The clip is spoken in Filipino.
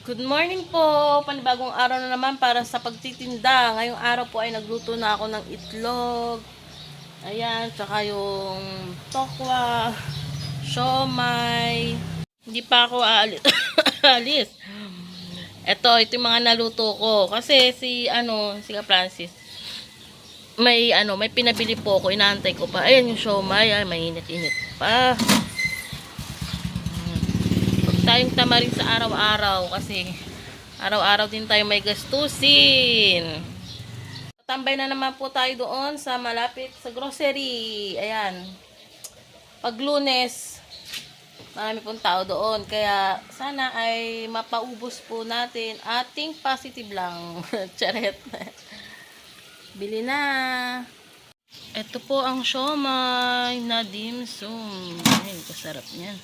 Good morning po! Panibagong araw na naman para sa pagtitinda. Ngayong araw po ay nagluto na ako ng itlog. Ayan, tsaka yung tokwa, siomay. Hindi pa ako aalis. Alis. Ito yung mga naluto ko. Kasi si Ka Francis, may pinabili po ako. Inaantay ko pa. Ayan yung siomay. Ay, mainit-init pa. Tayong tamarin sa araw-araw kasi araw-araw din tayo may gastusin. Tambay na naman po tayo doon sa malapit sa grocery. Ayan. Pag Lunes, marami pong tao doon. Kaya sana ay mapaubos po natin ating positive lang. Charet. Bili na. Ito po ang siomay na dim sum. Ayun, kasarap niyan.